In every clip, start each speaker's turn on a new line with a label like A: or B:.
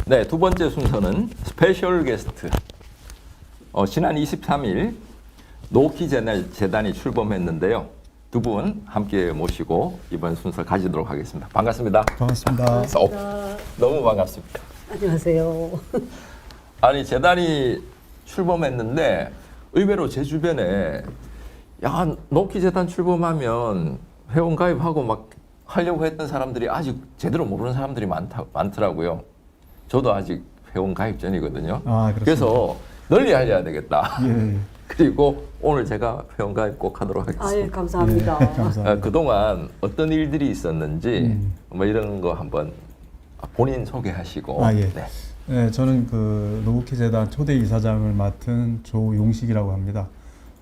A: 네, 두 번째 순서는 스페셜 게스트. 지난 23일 노키 재단이 출범했는데요. 두 분 함께 모시고 이번 순서 가지도록 하겠습니다. 반갑습니다.
B: 반갑습니다.
A: 너무 반갑습니다.
C: 안녕하세요.
A: 아니, 재단이 출범했는데 의외로 제 주변에 야, 노키 재단 출범하면 회원 가입하고 막 하려고 했던 사람들이 아직 제대로 모르는 사람들이 많더라고요. 저도 아직 회원 가입 전이거든요. 그래서 널리 알려야 되겠다.
B: 예.
A: 그리고 오늘 제가 회원 가입 꼭 하도록 하겠습니다.
C: 예, 감사합니다.
B: 예, 감사합니다.
A: 그동안 어떤 일들이 있었는지 뭐 이런 거 한번 본인 소개하시고.
B: 예.
A: 네.
B: 네, 저는 그 노부키 재단 초대 이사장을 맡은 조용식이라고 합니다.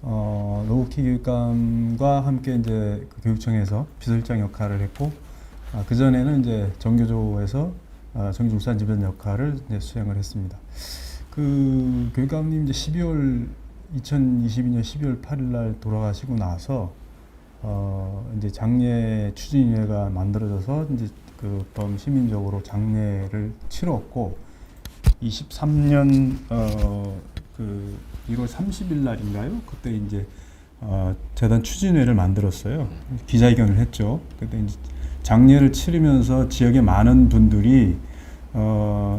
B: 노부키 교육감과 함께 이제 그 교육청에서 비서실장 역할을 했고, 그 전에는 이제 정교조에서 정기중산 지변 역할을 이제 수행을 했습니다. 그 교육감님 이제 2022년 12월 8일 날 돌아가시고 나서 이제 장례 추진위회가 만들어져서 이제 그 시민적으로 장례를 치렀고, 23년 그 1월 30일 날인가요? 그때 이제 재단 추진회를 만들었어요. 기자회견을 했죠. 그때 이제 장례를 치르면서 지역의 많은 분들이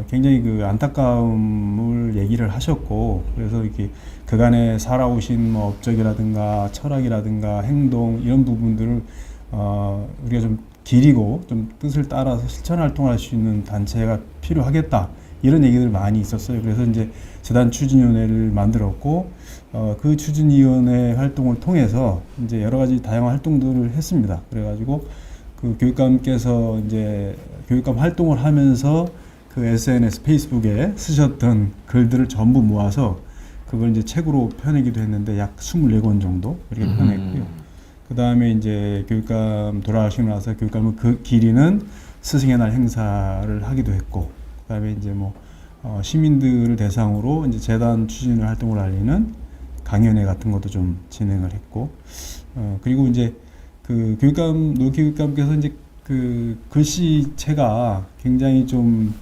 B: 굉장히 그 안타까움을 얘기를 하셨고, 그래서 이렇게 그간에 살아오신 뭐 업적이라든가 철학이라든가 행동 이런 부분들을 우리가 좀 기리고 좀 뜻을 따라서 실천 활동을 할 수 있는 단체가 필요하겠다, 이런 얘기들 많이 있었어요. 그래서 이제 재단 추진위원회를 만들었고, 그 추진위원회 활동을 통해서 이제 여러 가지 다양한 활동들을 했습니다. 그래가지고 그 교육감께서 이제 교육감 활동을 하면서 그 SNS, 페이스북에 쓰셨던 글들을 전부 모아서 그걸 이제 책으로 펴내기도 했는데 약 24권 정도 이렇게 펴냈고요. 그 다음에 이제 교육감 돌아가시고 나서 교육감은 그 기리는 스승의 날 행사를 하기도 했고, 그 다음에 이제 뭐 시민들을 대상으로 이제 재단 추진 활동을 알리는 강연회 같은 것도 좀 진행을 했고, 그리고 이제 그 노키 교육감께서 이제 그 글씨체가 굉장히 좀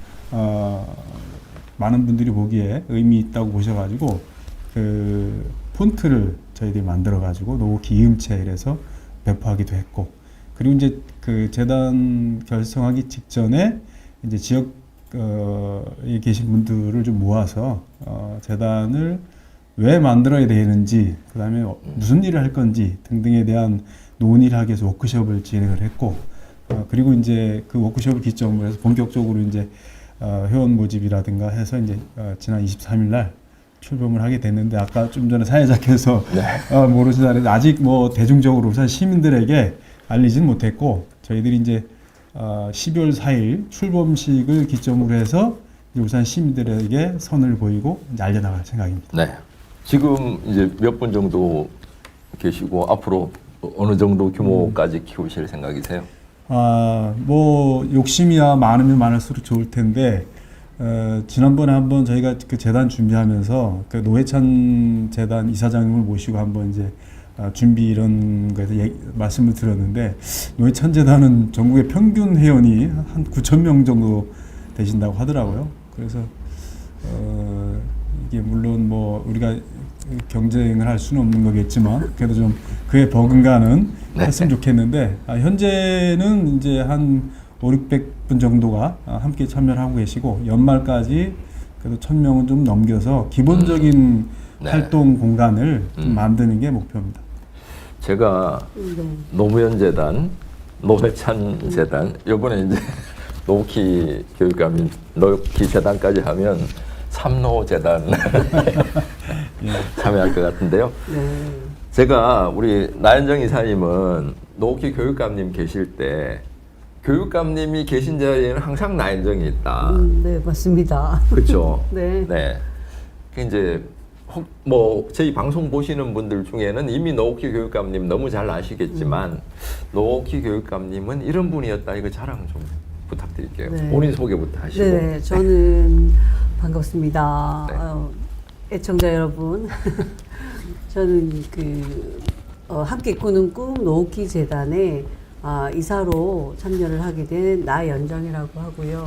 B: 많은 분들이 보기에 의미 있다고 보셔가지고 그 폰트를 저희들이 만들어가지고 노키 이음체 이래서 배포하기도 했고, 그리고 이제 그 재단 결성하기 직전에 이제 지역에 계신 분들을 좀 모아서 재단을 왜 만들어야 되는지, 그 다음에 무슨 일을 할 건지 등등에 대한 논의를 하기 위해서 워크숍을 진행을 했고, 그리고 이제 그 워크숍을 기점으로 해서 본격적으로 이제 회원 모집이라든가 해서 이제 지난 23일 날 출범을 하게 됐는데, 아까 좀 전에 사회자께서 네. 모르시다는데 아직 뭐 대중적으로 우선 시민들에게 알리진 못했고, 저희들이 이제 12월 4일 출범식을 기점으로 해서 우선 시민들에게 선을 보이고 이제 알려나갈 생각입니다.
A: 네. 지금 이제 몇 분 정도 계시고 앞으로 어느 정도 규모까지 키우실 생각이세요?
B: 뭐 욕심이야 많으면 많을수록 좋을 텐데, 지난번에 한번 저희가 그 재단 준비하면서 그 노회찬 재단 이사장님을 모시고 한번 이제 준비 이런 거에서 말씀을 드렸는데, 노회찬 재단은 전국의 평균 회원이 한 9,000명 정도 되신다고 하더라고요. 그래서 이게 물론 뭐 우리가 경쟁을 할 수는 없는 거겠지만 그래도 좀 그에 버금가는 했으면 좋겠는데, 현재는 이제 한 500-600분 정도가 함께 참여를 하고 계시고, 연말까지 그래도 1,000명은 좀 넘겨서 기본적인 활동 공간을 좀 만드는 게 목표입니다. 제가
A: 노무현 재단, 노회찬 재단, 이번에 이제 노키 교육감인 노키 재단까지 하면 삼노 재단 참여할 것 같은데요. 제가 우리 나현정 이사님은 노키 교육감님 계실 때 교육감님이 계신 자리에는 항상 나현정이 있다.
C: 네, 맞습니다.
A: 그렇죠.
C: 네.
A: 네. 이제 뭐 저희 방송 보시는 분들 중에는 이미 노키 교육감님 너무 잘 아시겠지만 노키 교육감님은 이런 분이었다, 이거 자랑 좀 부탁드릴게요.
C: 네.
A: 본인 소개부터 하시고.
C: 네, 저는 반갑습니다.
A: 네.
C: 애청자 여러분, 저는 그 함께 꾸는 꿈 노키 재단에 이사로 참여를 하게 된 나연정이라고 하고요.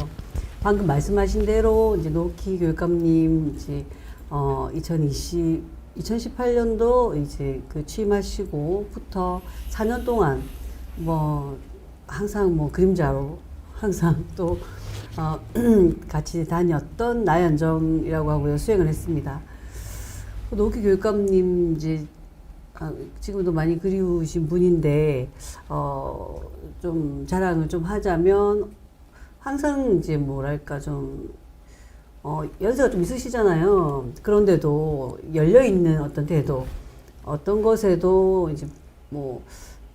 C: 방금 말씀하신 대로 이제 노키 교육감님 이제 2018년도 이제 그 취임하시고부터 4년 동안 뭐 항상 뭐 그림자로 항상 또 같이 다녔던 나연정이라고 하고요. 수행을 했습니다. 노키 교육감님 이제 지금도 많이 그리우신 분인데 좀 자랑을 좀 하자면 항상 이제 뭐랄까 좀 연세가 좀 있으시잖아요. 그런데도 열려 있는 어떤 태도, 어떤 것에도 이제 뭐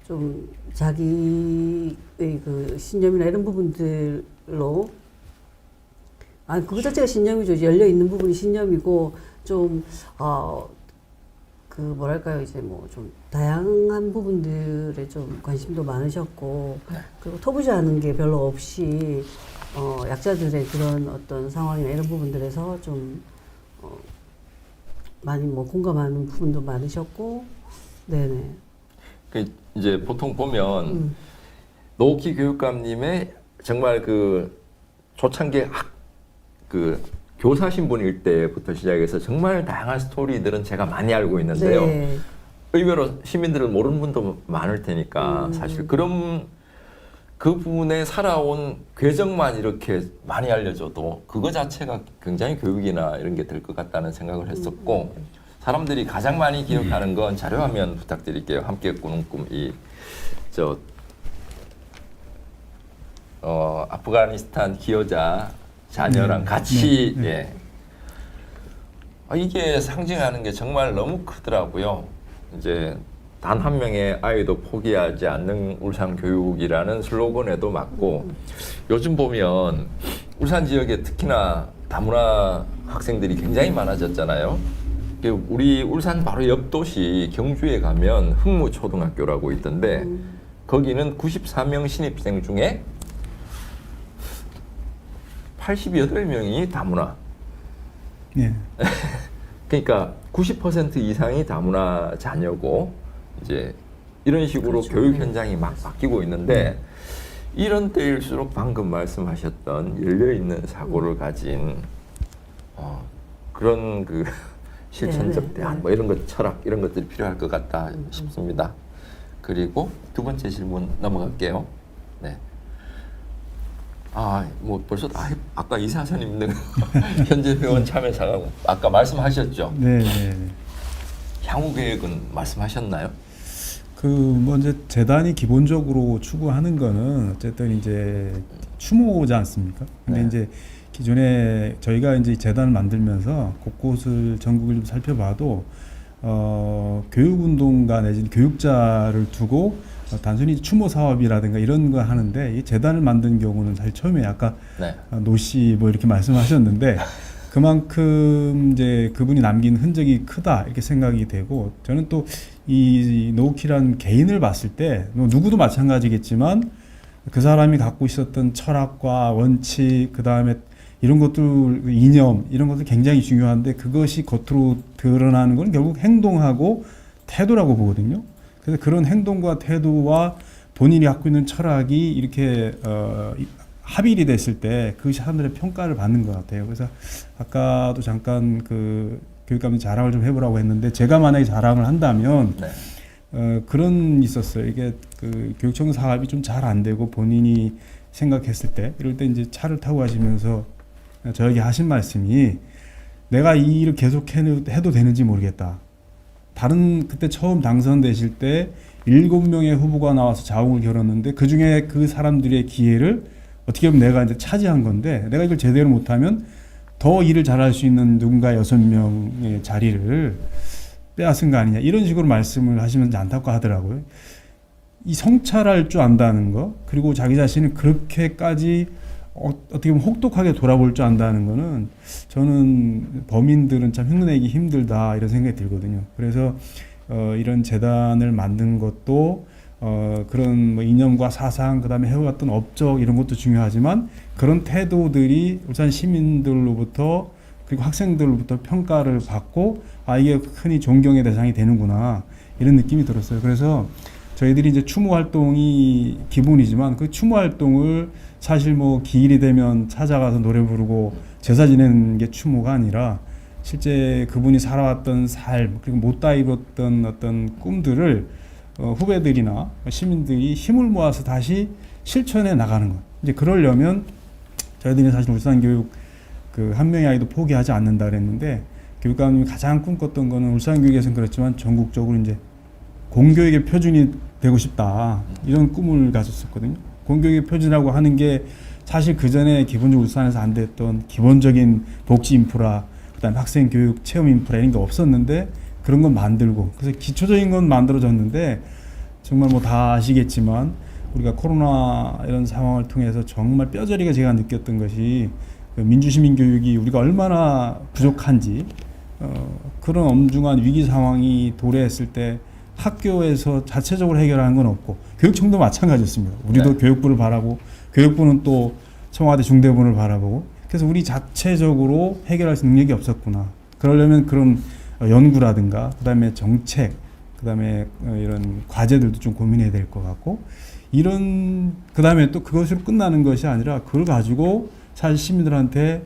C: 좀 자기의 그 신념이나 이런 부분들로 그거 자체가 신념이죠. 열려 있는 부분이 신념이고 좀 그 뭐랄까요 이제 뭐 좀 다양한 부분들에 좀 관심도 많으셨고 그리고 터부시하는 게 별로 없이 약자들의 그런 어떤 상황이나 이런 부분들에서 좀 많이 뭐 공감하는 부분도 많으셨고 네네.
A: 그 이제 보통 보면 노키 교육감님의 정말 그 초창기 그 교사 신분일 때부터 시작해서 정말 다양한 스토리들은 제가 많이 알고 있는데요.
C: 네.
A: 의외로 시민들은 모르는 분도 많을 테니까 사실 그런 그 부분에 살아온 궤적만 이렇게 많이 알려줘도 그거 자체가 굉장히 교육이나 이런 게 될 것 같다는 생각을 했었고 사람들이 가장 많이 기억하는 건 자료화면 부탁드릴게요. 함께 꾸는 꿈 아프가니스탄 기여자 자녀랑 같이 예. 이게 상징하는 게 정말 너무 크더라고요. 이제 단 한 명의 아이도 포기하지 않는 울산 교육이라는 슬로건에도 맞고 요즘 보면 울산 지역에 특히나 다문화 학생들이 굉장히 많아졌잖아요. 우리 울산 바로 옆 도시 경주에 가면 흥무초등학교라고 있던데 거기는 94명 신입생 중에 88명이 다문화.
B: 예.
A: 그러니까 90% 이상이 다문화 자녀고 이제 이런 식으로
C: 그렇죠.
A: 교육 현장이 막 바뀌고 있는데 이런 때일수록 방금 말씀하셨던 열려 있는 사고를 가진 그런 그 실천적 대안 뭐 이런 것 철학 이런 것들이 필요할 것 같다 싶습니다. 그리고 두 번째 질문 넘어갈게요. 네. 뭐 벌써 아까 이사선님들 현재 회원 참여사가 아까 말씀하셨죠.
B: 네.
A: 향후 계획은 말씀하셨나요?
B: 뭐 이제 재단이 기본적으로 추구하는 거는 어쨌든 이제 추모지 않습니까? 근데
A: 네.
B: 이제 기존에 저희가 이제 재단을 만들면서 곳곳을 전국을 좀 살펴봐도 교육운동가 내지는 교육자를 두고 단순히 추모 사업이라든가 이런 거 하는데 이 재단을 만든 경우는 사실 처음에 아까
A: 네.
B: 노씨 뭐 이렇게 말씀하셨는데 그만큼 이제 그분이 남긴 흔적이 크다 이렇게 생각이 되고 저는 또 이 노키란 개인을 봤을 때 누구도 마찬가지겠지만 그 사람이 갖고 있었던 철학과 원칙 그 다음에 이런 것들 이념 이런 것들 굉장히 중요한데 그것이 겉으로 드러나는 건 결국 행동하고 태도라고 보거든요. 그래서 그런 행동과 태도와 본인이 갖고 있는 철학이 이렇게 합일이 됐을 때 그 사람들의 평가를 받는 것 같아요. 그래서 아까도 잠깐 그 교육감님 자랑을 좀 해보라고 했는데 제가 만약에 자랑을 한다면 그런 있었어요. 이게 그 교육청 사업이 좀 잘 안 되고 본인이 생각했을 때 이럴 때 이제 차를 타고 가시면서 저에게 하신 말씀이 내가 이 일을 계속 해도 되는지 모르겠다. 다른 그때 처음 당선되실 때 7명의 후보가 나와서 자웅을 겨뤘는데 그 중에 그 사람들의 기회를 어떻게 보면 내가 이제 차지한 건데 내가 이걸 제대로 못하면 더 일을 잘할 수 있는 누군가 6명의 자리를 빼앗은 거 아니냐 이런 식으로 말씀을 하시면서 안타까워하더라고요. 이 성찰할 줄 안다는 거 그리고 자기 자신을 그렇게까지 어떻게 보면 혹독하게 돌아볼 줄 안다는 거는 저는 범인들은 참 흉내내기 힘들다 이런 생각이 들거든요. 그래서 이런 재단을 만든 것도 그런 뭐 이념과 사상 그다음에 해왔던 업적 이런 것도 중요하지만 그런 태도들이 울산 시민들로부터 그리고 학생들로부터 평가를 받고 이게 흔히 존경의 대상이 되는구나 이런 느낌이 들었어요. 그래서 저희들이 이제 추모 활동이 기본이지만 그 추모 활동을 사실 뭐 기일이 되면 찾아가서 노래 부르고 제사 지내는 게 추모가 아니라 실제 그분이 살아왔던 삶 그리고 못다 이뤘던 어떤 꿈들을 후배들이나 시민들이 힘을 모아서 다시 실천해 나가는 것. 이제 그러려면 저희들이 사실 울산교육 그 한 명의 아이도 포기하지 않는다 그랬는데 교육감님이 가장 꿈꿨던 거는 울산교육에서는 그렇지만 전국적으로 이제 공교육의 표준이 되고 싶다 이런 꿈을 가졌었거든요. 공교육의 표준이라고 하는 게 사실 그 전에 기본적으로 울산에서 안 됐던 기본적인 복지 인프라, 그다음에 학생 교육 체험 인프라 이런 게 없었는데 그런 건 만들고 그래서 기초적인 건 만들어졌는데 정말 뭐 다 아시겠지만 우리가 코로나 이런 상황을 통해서 정말 뼈저리게 제가 느꼈던 것이 그 민주시민 교육이 우리가 얼마나 부족한지 그런 엄중한 위기 상황이 도래했을 때 학교에서 자체적으로 해결하는 건 없고 교육청도 마찬가지였습니다. 우리도
A: 네.
B: 교육부를 바라고 교육부는 또 청와대 중대본을 바라보고 그래서 우리 자체적으로 해결할 수 능력이 없었구나. 그러려면 그런 연구라든가 그다음에 정책 그다음에 이런 과제들도 좀 고민해야 될 것 같고 이런 그다음에 또 그것으로 끝나는 것이 아니라 그걸 가지고 사실 시민들한테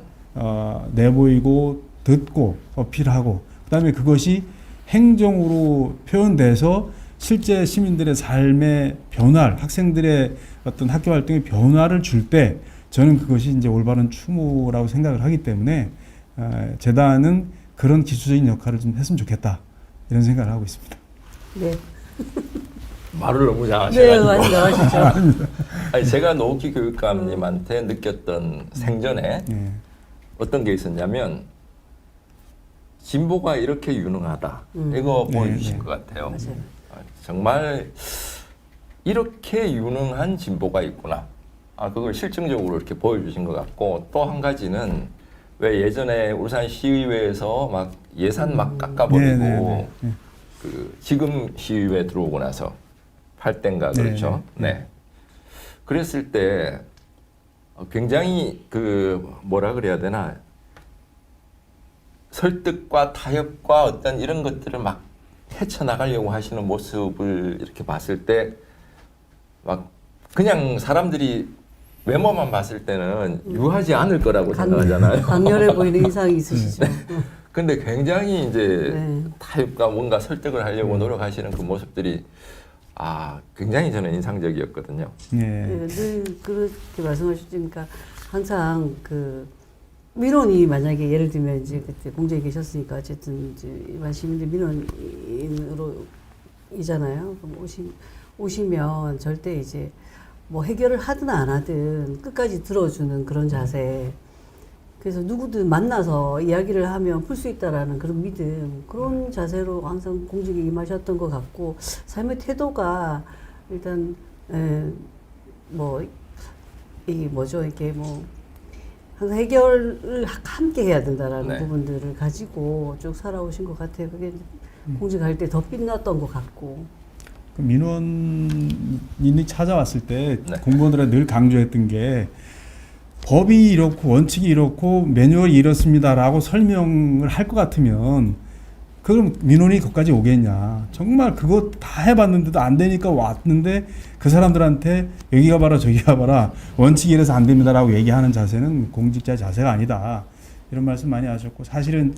B: 내보이고 듣고 어필하고 그다음에 그것이 행정으로 표현돼서 실제 시민들의 삶의 변화를 학생들의 어떤 학교 활동의 변화를 줄 때 저는 그것이 이제 올바른 추모라고 생각을 하기 때문에 재단은 그런 기초적인 역할을 좀 했으면 좋겠다 이런 생각을 하고 있습니다.
C: 네.
A: 말을 너무
C: 네,
A: 잘하셔가지고.
C: 말씀하시죠.
A: 아니, 제가 노키 교육감님한테 느꼈던 생전에
B: 네.
A: 어떤 게 있었냐면 진보가 이렇게 유능하다. 이거
B: 네,
A: 보여주신
B: 네.
A: 것 같아요.
C: 맞아요.
A: 정말 이렇게 유능한 진보가 있구나. 그걸 실증적으로 이렇게 보여주신 것 같고 또 한 가지는 왜 예전에 울산 시의회에서 막 예산 막 깎아버리고
B: 네, 네, 네.
A: 그 지금 시의회 들어오고 나서 8대인가 그렇죠.
B: 네,
A: 네. 그랬을 때 굉장히 그 뭐라 그래야 되나 설득과 타협과 어떤 이런 것들을 막 헤쳐나가려고 하시는 모습을 이렇게 봤을 때 막 그냥 사람들이 외모만 봤을 때는 유하지 않을 거라고 생각하잖아요.
C: 강렬해 보이는 인상이 있으시죠.
A: 근데 굉장히 이제
C: 네.
A: 타협과 뭔가 설득을 하려고 노력하시는 그 모습들이 굉장히 저는 인상적이었거든요.
B: 네.
C: 늘 그렇게 말씀하시니까 항상 그 민원이 만약에 예를 들면 이제 그때 공장에 계셨으니까 어쨌든 이제 일반 시민들 민원인으로이잖아요. 그럼 오시면 절대 이제 뭐 해결을 하든 안 하든 끝까지 들어주는 그런 자세. 그래서 누구든 만나서 이야기를 하면 풀 수 있다라는 그런 믿음, 그런 자세로 항상 공직에 임하셨던 것 같고, 삶의 태도가 일단 이게 뭐죠, 이게 뭐 항상 해결을 함께 해야 된다라는
A: 네.
C: 부분들을 가지고 쭉 살아오신 것 같아요. 그게 공직할 때 더 빛났던 것 같고.
B: 그 민원인이 찾아왔을 때
A: 네.
B: 공무원들한테 늘 강조했던 게 법이 이렇고 원칙이 이렇고 매뉴얼이 이렇습니다라고 설명을 할 것 같으면 그럼 민원이 거기까지 오겠냐. 정말 그거 다 해봤는데도 안 되니까 왔는데 그 사람들한테 여기 가봐라 저기 가봐라 원칙이 이래서 안 됩니다라고 얘기하는 자세는 공직자의 자세가 아니다. 이런 말씀 많이 하셨고 사실은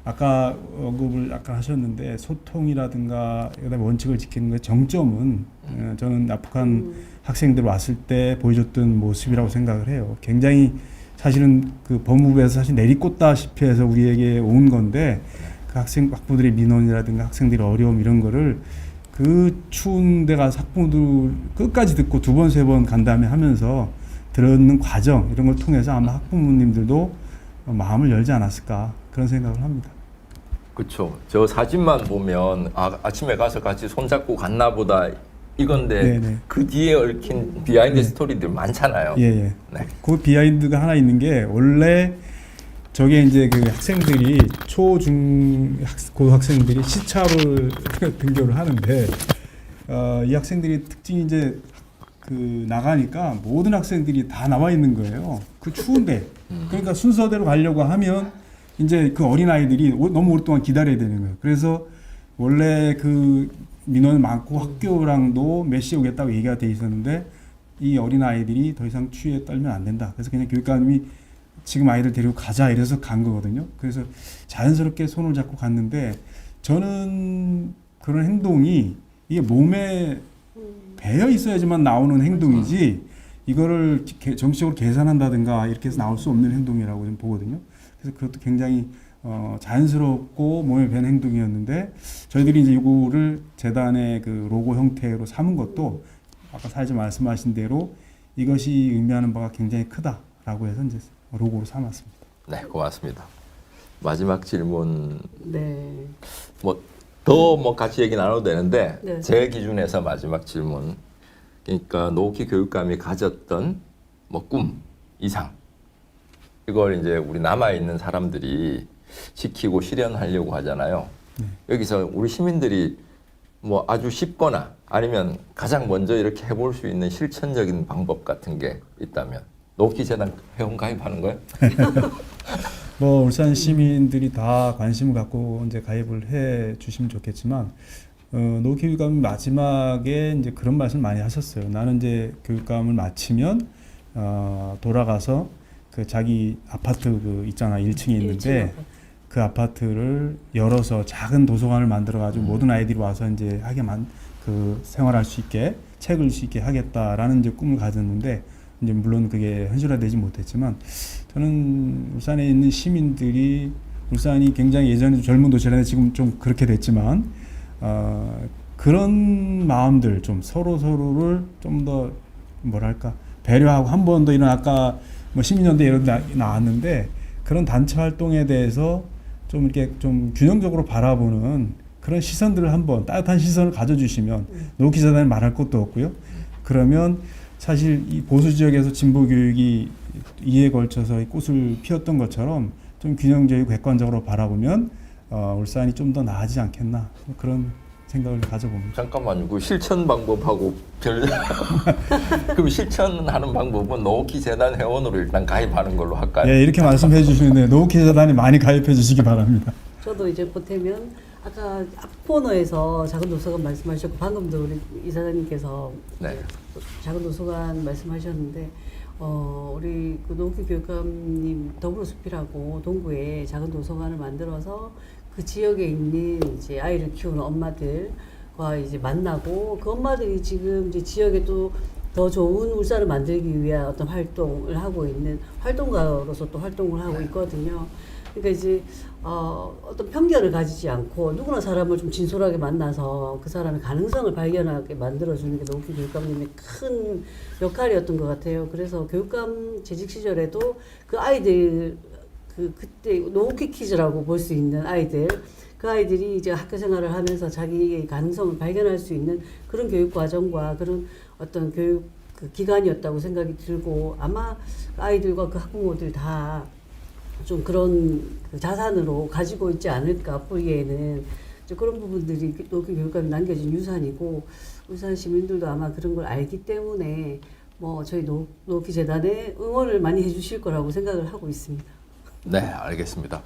B: 아까 언급을 약간 하셨는데 소통이라든가 그다음에 원칙을 지키는 것 정점은 저는 북한 학생들 왔을 때 보여줬던 모습이라고 생각을 해요. 굉장히 사실은 그 법무부에서 사실 내리꽂다시피 해서 우리에게 온 건데 그 학부들의 민원이라든가 학생들의 어려움 이런 거를 그 추운 데 가서 학부모들 끝까지 듣고 두 번, 세 번 간 다음에 하면서 들었는 과정 이런 걸 통해서 아마 학부모님들도 마음을 열지 않았을까 그런 생각을 합니다.
A: 그렇죠. 저 사진만 보면 아침에 가서 같이 손잡고 갔나 보다 이건데
B: 네네.
A: 그 뒤에 얽힌 비하인드 스토리들 많잖아요.
B: 예.
A: 네.
B: 그 비하인드가 하나 있는 게 원래 저게 이제 그 학생들이 고학생들이 시차를 등교를 하는데 이 학생들이 특징이 이제 그 나가니까 모든 학생들이 다 나와 있는 거예요. 그 추운데. 그러니까 순서대로 가려고 하면 이제 그 어린 아이들이 너무 오랫동안 기다려야 되는 거예요. 그래서 원래 그 민원이 많고 학교랑도 몇 시에 오겠다고 얘기가 돼 있었는데 이 어린 아이들이 더 이상 추위에 떨면 안 된다. 그래서 그냥 교육감이 지금 아이들 데리고 가자 이래서 간 거거든요. 그래서 자연스럽게 손을 잡고 갔는데 저는 그런 행동이 이게 몸에 배어 있어야지만 나오는 행동이지 이거를 정치적으로 계산한다든가 이렇게 해서 나올 수 없는 행동이라고 좀 보거든요. 그래서 그것도 굉장히 자연스럽고 몸에 배는 행동이었는데 저희들이 이제 이거를 재단의 그 로고 형태로 삼은 것도 아까 사회자 말씀하신 대로 이것이 의미하는 바가 굉장히 크다라고 해서 이제 로고로 삼았습니다.
A: 네, 고맙습니다. 마지막 질문
C: 네.
A: 더 같이 얘기 나눠도 되는데
C: 네.
A: 제 기준에서 마지막 질문. 그러니까 노키 교육감이 가졌던 꿈 이상 이걸 이제 우리 남아 있는 사람들이 지키고 실현하려고 하잖아요. 여기서 우리 시민들이 아주 쉽거나 아니면 가장 먼저 이렇게 해볼 수 있는 실천적인 방법 같은 게 있다면 노키 재단 회원 가입하는 거예요?
B: 울산 시민들이 다 관심을 갖고 이제 가입을 해 주시면 좋겠지만 노키 교육감이 마지막에 이제 그런 말씀 많이 하셨어요. 나는 이제 교육감을 마치면 돌아가서 그 자기 아파트 그 있잖아 1층에 있는데 그 아파트를 열어서 작은 도서관을 만들어 가지고 모든 아이들이 와서 이제 그 생활할 수 있게 책 읽을 수 있게 하겠다라는 이제 꿈을 가졌는데 이제 물론 그게 현실화되지 못했지만 저는 울산에 있는 시민들이 울산이 굉장히 예전에 젊은 도시라는데 지금 좀 그렇게 됐지만 그런 마음들 좀 서로를 좀 더 뭐랄까 배려하고 한 번 더 이런 아까 시민연대 이런 데 나왔는데 그런 단체 활동에 대해서 좀 이렇게 좀 균형적으로 바라보는 그런 시선들을 한번 따뜻한 시선을 가져주시면 노키 재단이 말할 것도 없고요. 그러면 사실 이 보수 지역에서 진보 교육이 이에 걸쳐서 꽃을 피웠던 것처럼 좀 균형적이고 객관적으로 바라보면 울산이 좀 더 나아지지 않겠나 그런 생각을 가져봅니다.
A: 잠깐만요. 그 실천 방법하고 그럼 실천하는 방법은 노키 재단 회원으로 일단 가입하는 걸로 할까요?
B: 예, 이렇게 말씀해 주시는데 노키 재단에 많이 가입해 주시기 바랍니다.
C: 저도 이제 보태면 아까 앞 코너에서 작은 도서관 말씀하셨고 방금도 우리 이사장님께서
A: 네.
C: 작은 도서관 말씀하셨는데 우리 그 노키 교육감님 더불어숲이라고 동구에 작은 도서관을 만들어서 그 지역에 있는 이제 아이를 키우는 엄마들과 이제 만나고 그 엄마들이 지금 이제 지역에 또 더 좋은 울산을 만들기 위한 어떤 활동을 하고 있는 활동가로서 또 활동을 하고 있거든요. 그러니까 이제 어떤 편견을 가지지 않고 누구나 사람을 좀 진솔하게 만나서 그 사람의 가능성을 발견하게 만들어주는 게 노키 교육감님의 큰 역할이었던 것 같아요. 그래서 교육감 재직 시절에도 그 아이들 그때 노키 키즈라고 볼 수 있는 아이들 그 아이들이 이제 학교 생활을 하면서 자기의 가능성을 발견할 수 있는 그런 교육 과정과 그런 어떤 교육 그 기간이었다고 생각이 들고 아마 아이들과 그 학부모들 다 좀 그런 그 자산으로 가지고 있지 않을까 앞으로에는 그런 부분들이 노키 교육감이 남겨진 유산이고 울산 시민들도 아마 그런 걸 알기 때문에 저희 노키 재단에 응원을 많이 해주실 거라고 생각을 하고 있습니다.
A: 네, 알겠습니다.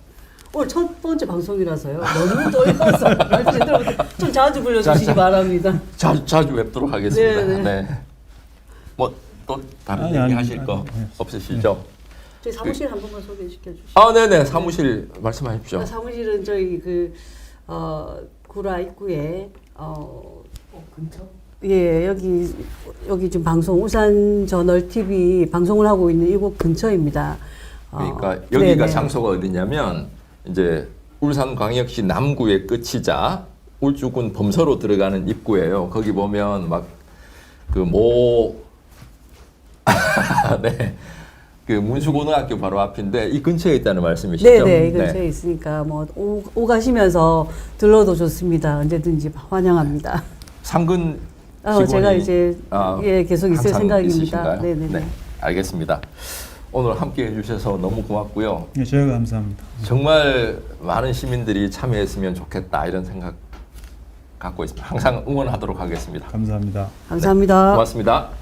C: 오늘 첫 번째 방송이라서요. 너무 떨려서 말 제대로 좀 자주 불러주시기 바랍니다.
A: 자주 뵙도록 하겠습니다.
C: 네네.
A: 네. 또 다른
B: 아니,
A: 얘기
B: 아니,
A: 하실 거
B: 아니,
A: 없으시죠?
C: 저희 사무실 한 번만 소개시켜 주시죠.
A: 네네. 사무실 말씀하십시오.
C: 사무실은 저희 구라 입구에 근처? 예, 여기 지금 방송 울산저널 TV 방송을 하고 있는 이곳 근처입니다.
A: 그러니까 여기가
C: 네네.
A: 장소가 어디냐면 이제 울산광역시 남구의 끝이자 울주군 범서로 들어가는 입구예요. 거기 보면 네. 그 문수고등학교 바로 앞인데 이 근처에 있다는 말씀이시죠?
C: 네네, 이 근처에 있으니까 오가시면서 들러도 좋습니다. 언제든지 환영합니다.
A: 상근 직원이
C: 제가 이제 계속 있을
A: 항상
C: 생각입니다.
A: 있으신가요?
C: 네네.
A: 네, 알겠습니다. 오늘 함께 해주셔서 너무 고맙고요.
B: 네, 저희가 감사합니다.
A: 정말 많은 시민들이 참여했으면 좋겠다 이런 생각 갖고 있습니다. 항상 응원하도록 하겠습니다.
B: 감사합니다.
C: 감사합니다.
A: 고맙습니다.